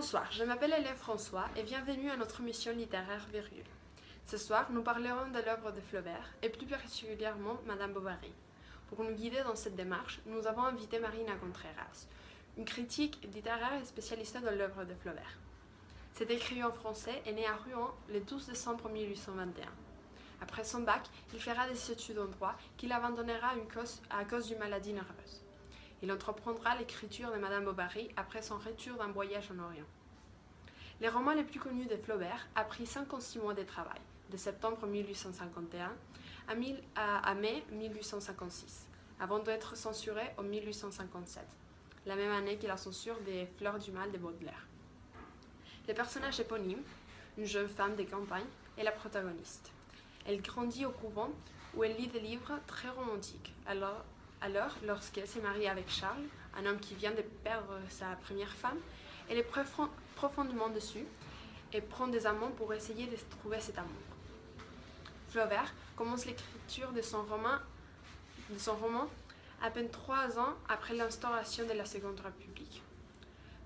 Bonsoir, je m'appelle Hélène François et bienvenue à notre mission littéraire Virgule. Ce soir, nous parlerons de l'œuvre de Flaubert et plus particulièrement Madame Bovary. Pour nous guider dans cette démarche, nous avons invité Marina Contreras, une critique littéraire et spécialiste de l'œuvre de Flaubert. Cet écrivain français est né à Rouen le 12 décembre 1821. Après son bac, il fera des études en droit qu'il abandonnera à cause d'une maladie nerveuse. Il entreprendra l'écriture de Madame Bovary après son retour d'un voyage en Orient. Les romans les plus connus de Flaubert a pris 56 mois de travail, de septembre 1851 à mai 1856, avant d'être censuré en 1857, la même année que la censure des Fleurs du mal de Baudelaire. Le personnage éponyme, une jeune femme de campagne, est la protagoniste. Elle grandit au couvent où elle lit des livres très romantiques. Alors, lorsqu'elle s'est mariée avec Charles, un homme qui vient de perdre sa première femme, elle est profondément déçue et prend des amants pour essayer de trouver cet amour. Flaubert commence l'écriture de son roman à peine 3 ans après l'instauration de la Seconde République.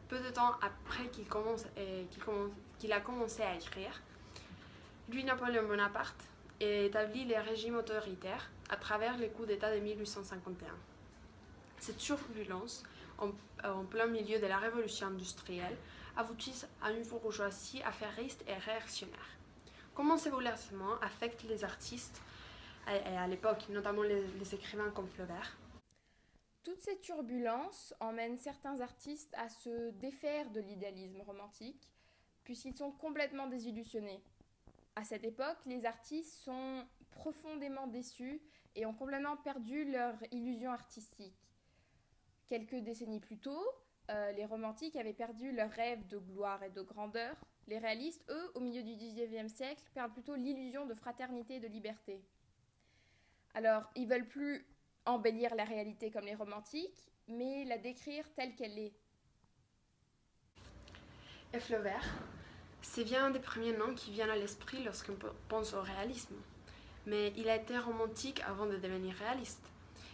Peu de temps après qu'il a commencé à écrire, Louis-Napoléon Bonaparte établit les régimes autoritaires à travers les coups d'État de 1851. Cette turbulence, en plein milieu de la révolution industrielle, aboutit à une bourgeoisie affairiste et réactionnaire. Comment ces bouleversements affectent les artistes à l'époque, notamment les écrivains comme Flaubert? Toutes ces turbulences emmènent certains artistes à se défaire de l'idéalisme romantique, puisqu'ils sont complètement désillusionnés. À cette époque, les artistes sont profondément déçus et ont complètement perdu leur illusion artistique. Quelques décennies plus tôt, les romantiques avaient perdu leur rêve de gloire et de grandeur. Les réalistes, eux, au milieu du XIXe siècle, perdent plutôt l'illusion de fraternité et de liberté. Alors, ils veulent plus embellir la réalité comme les romantiques, mais la décrire telle qu'elle est. Et Flaubert, c'est bien un des premiers noms qui viennent à l'esprit lorsqu'on pense au réalisme. Mais il a été romantique avant de devenir réaliste.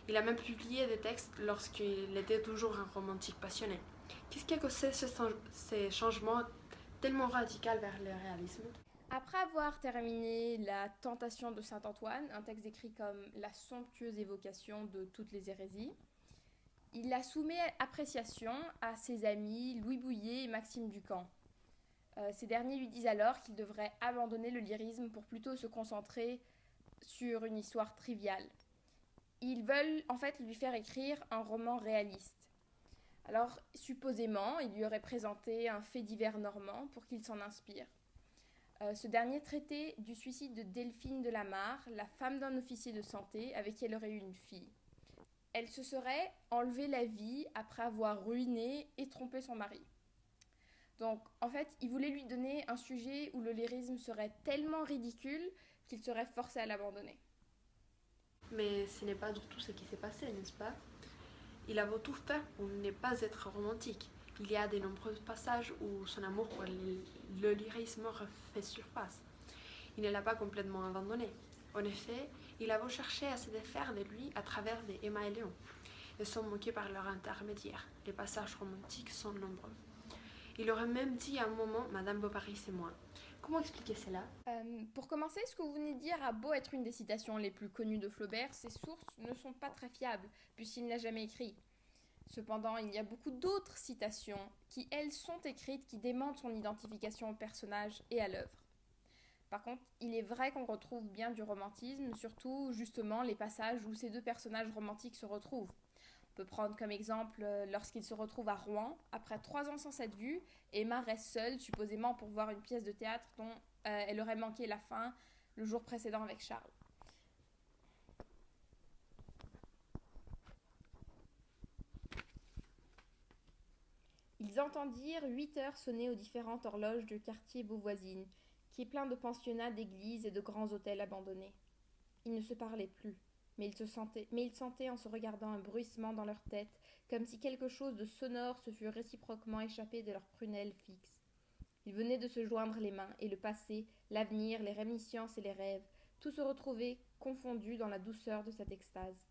Il a même publié des textes lorsqu'il était toujours un romantique passionné. Qu'est-ce qui a causé ces changements tellement radicaux vers le réalisme? Après avoir terminé La Tentation de Saint-Antoine, un texte décrit comme la somptueuse évocation de toutes les hérésies, il la soumet à appréciation à ses amis Louis Bouilhet et Maxime Ducamp. Ces derniers lui disent alors qu'il devrait abandonner le lyrisme pour plutôt se concentrer sur une histoire triviale. Ils veulent en fait lui faire écrire un roman réaliste. Alors, supposément, il lui aurait présenté un fait divers normand pour qu'il s'en inspire. Ce dernier traitait du suicide de Delphine de la Mare, la femme d'un officier de santé avec qui elle aurait eu une fille. Elle se serait enlevé la vie après avoir ruiné et trompé son mari. Donc, en fait, il voulait lui donner un sujet où le lyrisme serait tellement ridicule qu'il serait forcé à l'abandonner. Mais ce n'est pas du tout ce qui s'est passé, n'est-ce pas? Il a beau tout faire pour ne pas être romantique. Il y a de nombreux passages où son amour pour le lyrisme refait surface. Il ne l'a pas complètement abandonné. En effet, il a beau chercher à se défaire de lui à travers des Emma et Léon. Ils sont moqués par leur intermédiaire. Les passages romantiques sont nombreux. Il aurait même dit à un moment Madame Bovary, c'est moi. Comment expliquer cela? Pour commencer, ce que vous venez de dire a beau être une des citations les plus connues de Flaubert, ses sources ne sont pas très fiables, puisqu'il ne l'a jamais écrit. Cependant, il y a beaucoup d'autres citations qui, elles, sont écrites, qui démentent son identification au personnage et à l'œuvre. Par contre, il est vrai qu'on retrouve bien du romantisme, surtout justement les passages où ces deux personnages romantiques se retrouvent. On peut prendre comme exemple lorsqu'ils se retrouvent à Rouen, après 3 ans sans cette vue, Emma reste seule, supposément pour voir une pièce de théâtre dont elle aurait manqué la fin le jour précédent avec Charles. Ils entendirent 8 heures sonner aux différentes horloges du quartier Beauvoisine, qui est plein de pensionnats, d'églises et de grands hôtels abandonnés. Ils ne se parlaient plus, mais ils sentaient en se regardant un bruissement dans leur tête, comme si quelque chose de sonore se fût réciproquement échappé de leurs prunelles fixes. Ils venaient de se joindre les mains, et le passé, l'avenir, les réminiscences et les rêves, tout se retrouvait confondu dans la douceur de cette extase.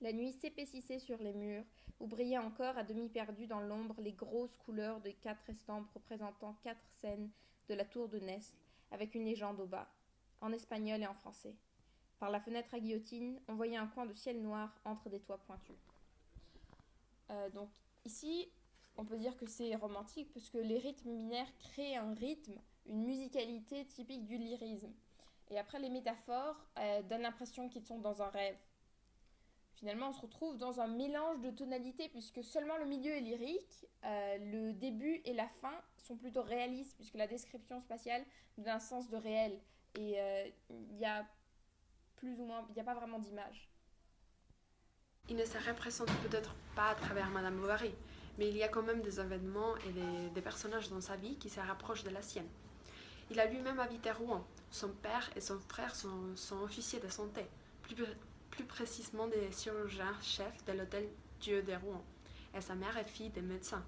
La nuit s'épaississait sur les murs, où brillaient encore à demi perdues dans l'ombre les grosses couleurs de 4 estampes représentant 4 scènes de la tour de Nesle, avec une légende au bas, en espagnol et en français. Par la fenêtre à guillotine, on voyait un coin de ciel noir entre des toits pointus. Donc ici, on peut dire que c'est romantique parce que les rythmes binaires créent un rythme, une musicalité typique du lyrisme. Et après, les métaphores donnent l'impression qu'ils sont dans un rêve. Finalement, on se retrouve dans un mélange de tonalités puisque seulement le milieu est lyrique, le début et la fin sont plutôt réalistes puisque la description spatiale donne un sens de réel et il y a plus ou moins, il n'y a pas vraiment d'image. Il ne se représente peut-être pas à travers Madame Bovary, mais il y a quand même des événements et des personnages dans sa vie qui se rapprochent de la sienne. Il a lui-même habité Rouen. Son père et son frère sont officiers de santé, plus précisément des chirurgiens-chefs de l'hôtel Dieu de Rouen, et sa mère est fille de médecin.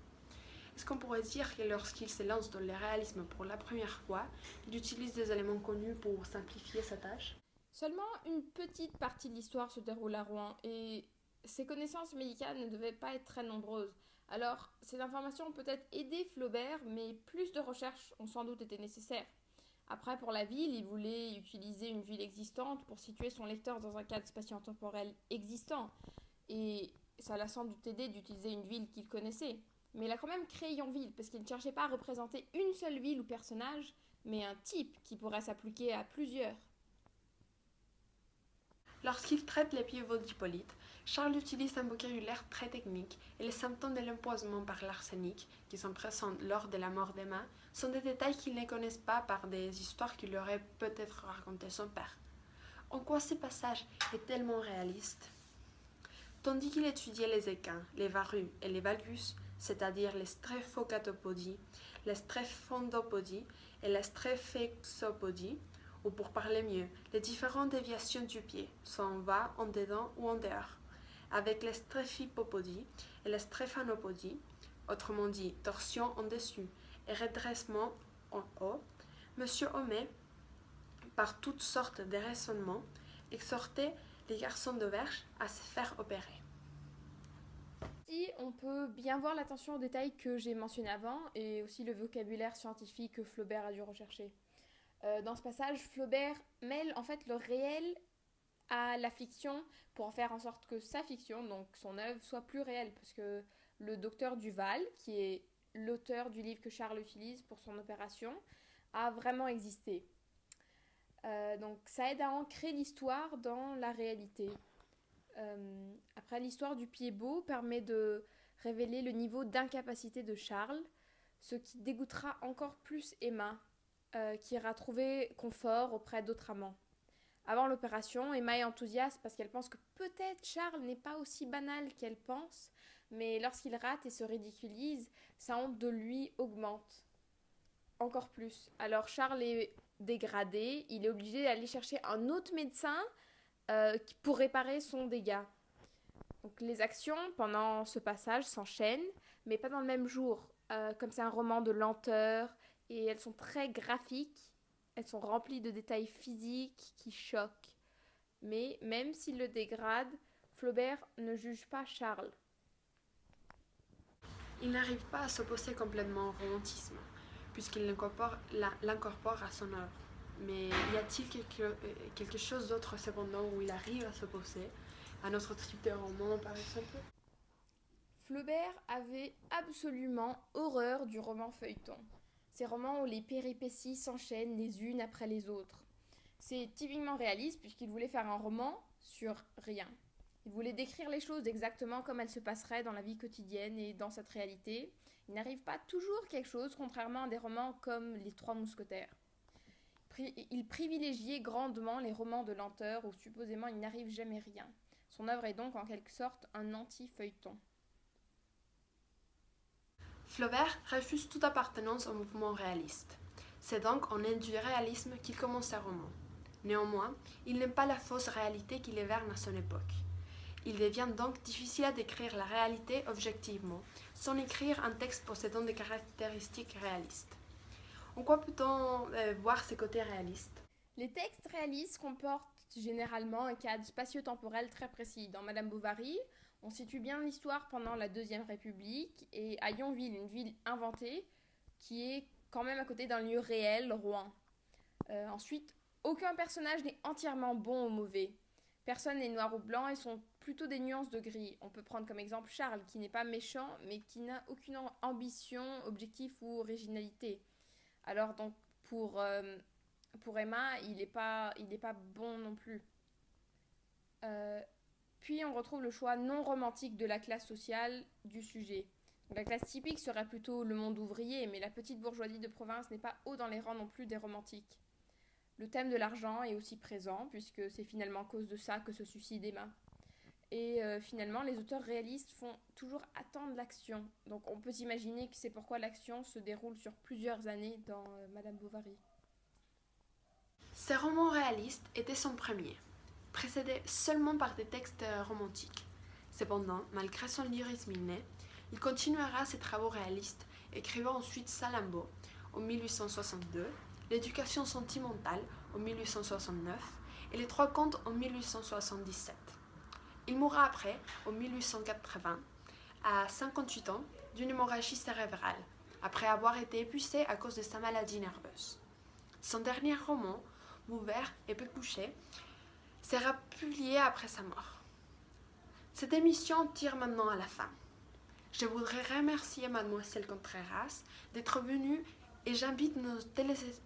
Est-ce qu'on pourrait dire que lorsqu'il se lance dans le réalisme pour la première fois, il utilise des éléments connus pour simplifier sa tâche? Seulement une petite partie de l'histoire se déroule à Rouen et ses connaissances médicales ne devaient pas être très nombreuses. Alors, ces informations ont peut-être aidé Flaubert, mais plus de recherches ont sans doute été nécessaires. Après, pour la ville, il voulait utiliser une ville existante pour situer son lecteur dans un cadre spatio-temporel existant. Et ça l'a sans doute aidé d'utiliser une ville qu'il connaissait. Mais il a quand même créé Yonville, parce qu'il ne cherchait pas à représenter une seule ville ou personnage, mais un type qui pourrait s'appliquer à plusieurs. Lorsqu'il traite les pieds d'Hippolyte, Charles utilise un vocabulaire très technique et les symptômes de l'empoisonnement par l'arsenic, qui sont présents lors de la mort d'Emma, sont des détails qu'il ne connaissent pas par des histoires qu'il aurait peut-être racontées son père. En quoi ce passage est tellement réaliste? Tandis qu'il étudiait les équins, les varus et les valgus, c'est-à-dire les stréphocatopodies, les stréphondopodies et les stréphexopodies, ou pour parler mieux, les différentes déviations du pied, soit en bas, en dedans ou en dehors, avec les stréphipopodies et les stéphanopodies, autrement dit torsion en dessus et redressement en haut, M. Homais, par toutes sortes de raisonnements, exhortait les garçons d'auberge à se faire opérer. Ici, on peut bien voir l'attention aux détails que j'ai mentionné avant et aussi le vocabulaire scientifique que Flaubert a dû rechercher. Dans ce passage, Flaubert mêle en fait le réel à la fiction pour faire en sorte que sa fiction, donc son œuvre, soit plus réelle. Parce que le docteur Duval, qui est l'auteur du livre que Charles utilise pour son opération, a vraiment existé. Donc ça aide à ancrer l'histoire dans la réalité. Après, l'histoire du pied beau permet de révéler le niveau d'incapacité de Charles, ce qui dégoûtera encore plus Emma, qui ira trouver confort auprès d'autres amants. Avant l'opération, Emma est enthousiaste parce qu'elle pense que peut-être Charles n'est pas aussi banal qu'elle pense, mais lorsqu'il rate et se ridiculise, sa honte de lui augmente encore plus. Alors Charles est dégradé, il est obligé d'aller chercher un autre médecin pour réparer son dégât. Donc les actions pendant ce passage s'enchaînent, mais pas dans le même jour. Comme c'est un roman de lenteur, et elles sont très graphiques, elles sont remplies de détails physiques qui choquent. Mais même s'il le dégrade, Flaubert ne juge pas Charles. Il n'arrive pas à s'opposer complètement au romantisme, puisqu'il l'incorpore à son œuvre. Mais y a-t-il quelque chose d'autre cependant où il arrive à s'opposer à notre type de roman, par exemple? Flaubert avait absolument horreur du roman feuilleton. Ces romans où les péripéties s'enchaînent les unes après les autres. C'est typiquement réaliste puisqu'il voulait faire un roman sur rien. Il voulait décrire les choses exactement comme elles se passeraient dans la vie quotidienne et dans cette réalité. Il n'arrive pas toujours quelque chose, contrairement à des romans comme Les Trois Mousquetaires. Il privilégiait grandement les romans de lenteur où supposément il n'arrive jamais rien. Son œuvre est donc en quelque sorte un anti-feuilleton. Flaubert refuse toute appartenance au mouvement réaliste. C'est donc en aide du réalisme qu'il commence ses romans. Néanmoins, il n'aime pas la fausse réalité qui l'éverne à son époque. Il devient donc difficile à décrire la réalité objectivement, sans écrire un texte possédant des caractéristiques réalistes. En quoi peut-on voir ces côtés réalistes? Les textes réalistes comportent généralement un cadre spatio-temporel très précis. Dans Madame Bovary, on situe bien l'histoire pendant la Deuxième République et à Yonville, une ville inventée qui est quand même à côté d'un lieu réel, Rouen. Ensuite, aucun personnage n'est entièrement bon ou mauvais. Personne n'est noir ou blanc et sont plutôt des nuances de gris. On peut prendre comme exemple Charles, qui n'est pas méchant, mais qui n'a aucune ambition, objectif ou originalité. Alors donc pour Emma, il est pas bon non plus. Euh, Puis on retrouve le choix non romantique de la classe sociale du sujet. Donc, la classe typique serait plutôt le monde ouvrier, mais la petite bourgeoisie de province n'est pas haut dans les rangs non plus des romantiques. Le thème de l'argent est aussi présent, puisque c'est finalement à cause de ça que se suicide Emma. Et finalement, les auteurs réalistes font toujours attendre l'action. Donc on peut imaginer que c'est pourquoi l'action se déroule sur plusieurs années dans Madame Bovary. Ses romans réalistes étaient son premier, précédé seulement par des textes romantiques. Cependant, malgré son lyrisme inné, il continuera ses travaux réalistes, écrivant ensuite Salammbô en 1862, L'éducation sentimentale en 1869 et Les Trois Contes en 1877. Il mourra après, en 1880, à 58 ans, d'une hémorragie cérébrale, après avoir été épuisé à cause de sa maladie nerveuse. Son dernier roman, Bouvert et Pécuchet, sera publié après sa mort. Cette émission tire maintenant à la fin. Je voudrais remercier Mademoiselle Contreras d'être venue et j'invite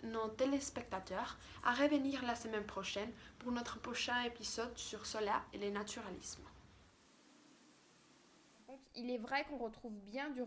nos téléspectateurs à revenir la semaine prochaine pour notre prochain épisode sur Zola et le naturalisme. Donc, il est vrai qu'on retrouve bien du